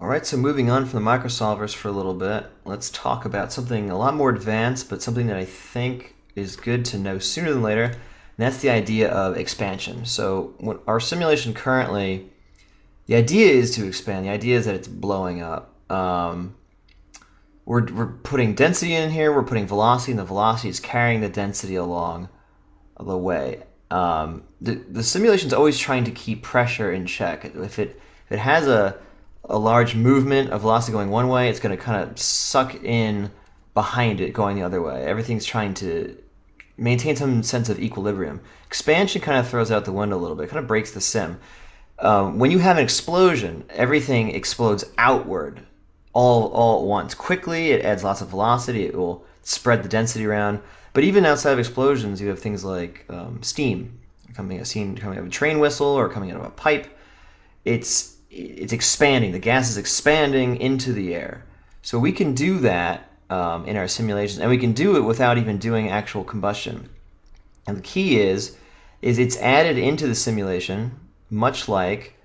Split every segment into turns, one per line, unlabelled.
Alright, so moving on from the microsolvers for a little bit, let's talk about something a lot more advanced, but something that I think is good to know sooner than later, and that's the idea of expansion. So when our simulation currently, the idea is to expand. The idea is that it's blowing up. We're putting density in here, we're putting velocity, and the velocity is carrying the density along the way. The simulation is always trying to keep pressure in check. If it has a large movement of velocity going one way, it's going to kind of suck in behind it going the other way. Everything's trying to maintain some sense of equilibrium. Expansion kind of throws out the window a little bit, kind of breaks the sim. When you have an explosion, everything explodes outward all at once. Quickly, it adds lots of velocity, it will spread the density around. But even outside of explosions, you have things like steam coming out of a train whistle or coming out of a pipe. It's expanding. The gas is expanding into the air. So we can do that in our simulations, and we can do it without even doing actual combustion. And the key is it's added into the simulation, much like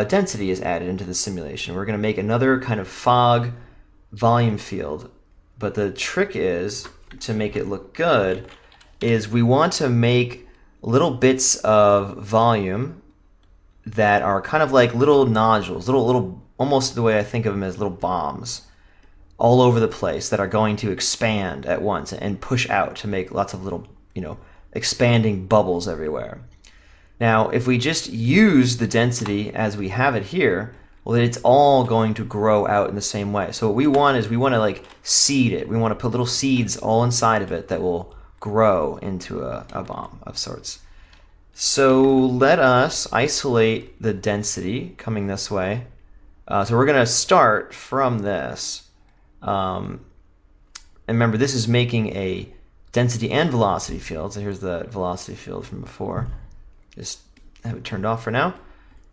density is added into the simulation. We're going to make another kind of fog volume field, but the trick is to make it look good is we want to make little bits of volume that are kind of like little nodules, little almost the way I think of them as little bombs all over the place that are going to expand at once and push out to make lots of little, expanding bubbles everywhere. Now, if we just use the density as we have it here, well, then it's all going to grow out in the same way. So what we want is we want to like seed it. We want to put little seeds all inside of it that will grow into a bomb of sorts. So let us isolate the density coming this way. So we're going to start from this. And remember, this is making a density and velocity field. So here's the velocity field from before. Just have it turned off for now.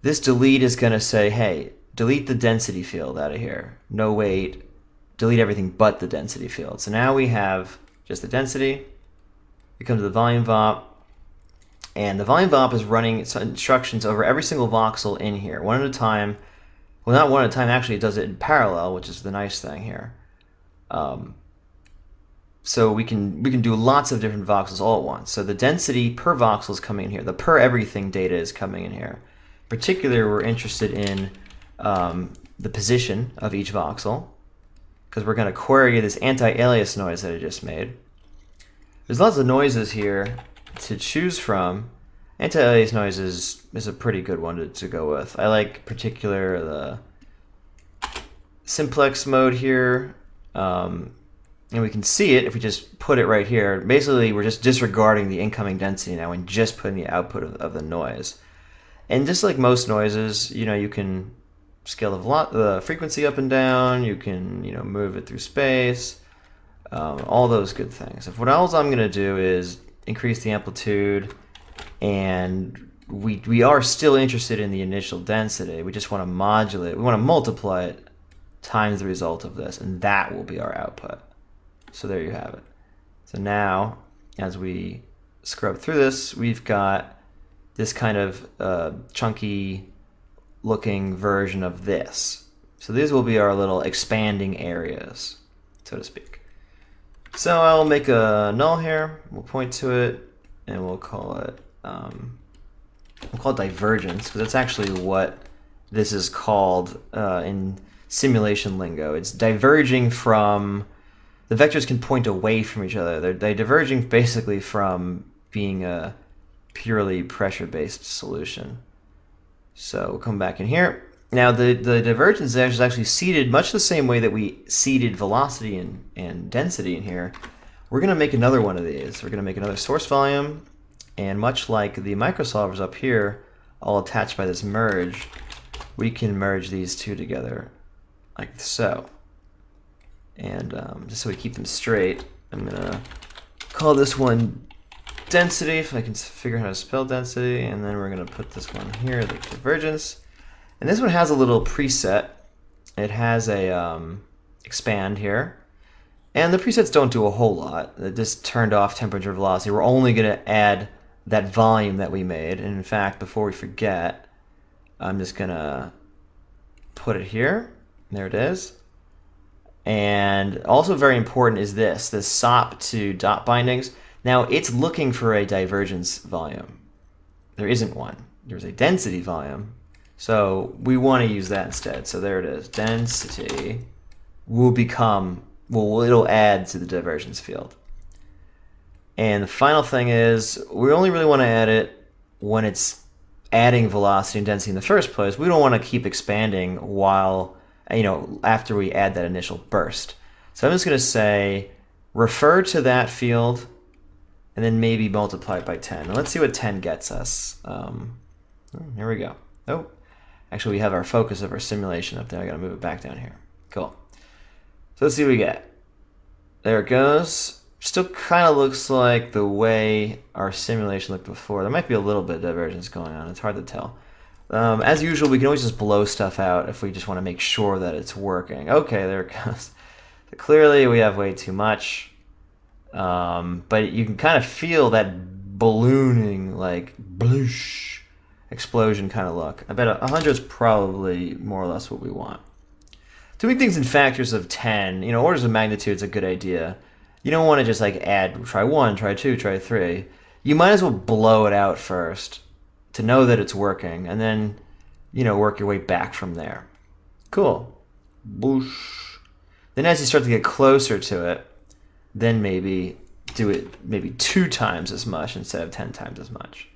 This delete is going to say, hey, delete the density field out of here. No, wait, delete everything but the density field. So now we have just the density. We come to the volume VOP. And the volume VOP is running instructions over every single voxel in here, one at a time. Well, not one at a time, actually it does it in parallel, which is the nice thing here. So we can do lots of different voxels all at once. So the density per voxel is coming in here. The per everything data is coming in here. In particular, we're interested in the position of each voxel because we're going to query this anti-alias noise that I just made. There's lots of noises here to choose from. Anti-alias noise is a pretty good one to go with. I like particular the simplex mode here. And we can see it if we just put it right here. Basically, we're just disregarding the incoming density now and just putting the output of the noise. And just like most noises, you can scale the frequency up and down. You can, move it through space. All those good things. If what else I'm going to do is increase the amplitude, and we are still interested in the initial density. We just want to modulate. We want to multiply it times the result of this, and that will be our output. So there you have it. So now, as we scrub through this, we've got this kind of chunky looking version of this. So these will be our little expanding areas, so to speak. So I'll make a null here, we'll point to it, and we'll call it divergence, because that's actually what this is called in simulation lingo. It's diverging from, the vectors can point away from each other. They're diverging basically from being a purely pressure-based solution. So we'll come back in here. Now the divergence is actually seeded much the same way that we seeded velocity and density in here. We're going to make another one of these. We're going to make another source volume, and much like the microsolvers up here, all attached by this merge, we can merge these two together like so. And just so we keep them straight, I'm going to call this one density, if I can figure out how to spell density, and then we're going to put this one here, the divergence. And this one has a little preset. It has a expand here. And the presets don't do a whole lot. It just turned off temperature velocity. We're only going to add that volume that we made. And in fact, before we forget, I'm just going to put it here. There it is. And also very important is this SOP to dot bindings. Now it's looking for a divergence volume. There isn't one. There's a density volume. So we want to use that instead. So there it is. Density will become, well, it'll add to the divergence field. And the final thing is, we only really want to add it when it's adding velocity and density in the first place. We don't want to keep expanding while, after we add that initial burst. So I'm just going to say, refer to that field, and then maybe multiply it by 10. And let's see what 10 gets us. Here we go. Oh, actually we have our focus of our simulation up there. I got to move it back down here. Cool. So let's see what we get. There it goes. Still kind of looks like the way our simulation looked before. There might be a little bit of divergence going on. It's hard to tell. As usual, we can always just blow stuff out if we just want to make sure that it's working. Okay, there it goes. So clearly, we have way too much. But you can kind of feel that ballooning, like, bloosh, explosion kind of look. I bet 100 is probably more or less what we want. Doing things in factors of 10, orders of magnitude is a good idea. You don't want to just like try 1, try 2, try 3. You might as well blow it out first to know that it's working, and then, work your way back from there. Cool. Boosh. Then as you start to get closer to it, then maybe do it maybe 2 times as much instead of 10 times as much.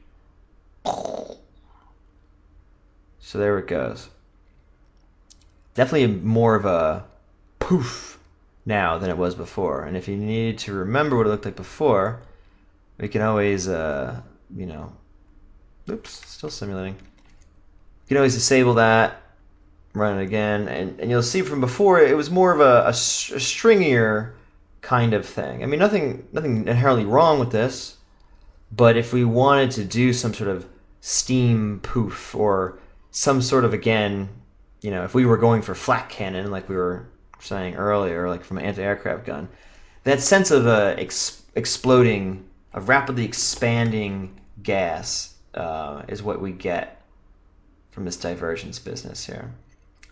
So there it goes. Definitely more of a poof now than it was before. And if you need to remember what it looked like before, we can always, oops, still simulating. You can always disable that, run it again, and you'll see from before it was more of a stringier kind of thing. I mean, nothing inherently wrong with this, but if we wanted to do some sort of steam poof or some sort of, again, if we were going for flak cannon like we were saying earlier, like from an anti-aircraft gun, that sense of exploding, a rapidly expanding gas is what we get from this divergence business here.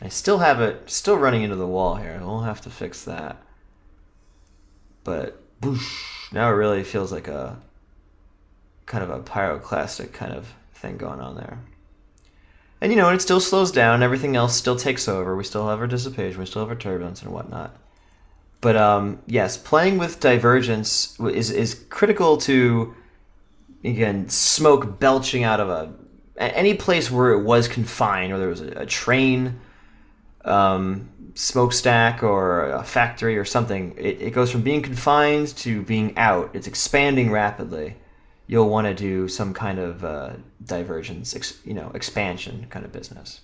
I still have it running into the wall here. We'll have to fix that. But boosh, now it really feels like a kind of a pyroclastic kind of thing going on there. And it still slows down. Everything else still takes over. We still have our dissipation. We still have our turbulence and whatnot. But yes, playing with divergence is critical to, again, smoke belching out of any place where it was confined, or there was a train, smokestack, or a factory or something. It goes from being confined to being out. It's expanding rapidly. You'll want to do some kind of divergence, expansion kind of business.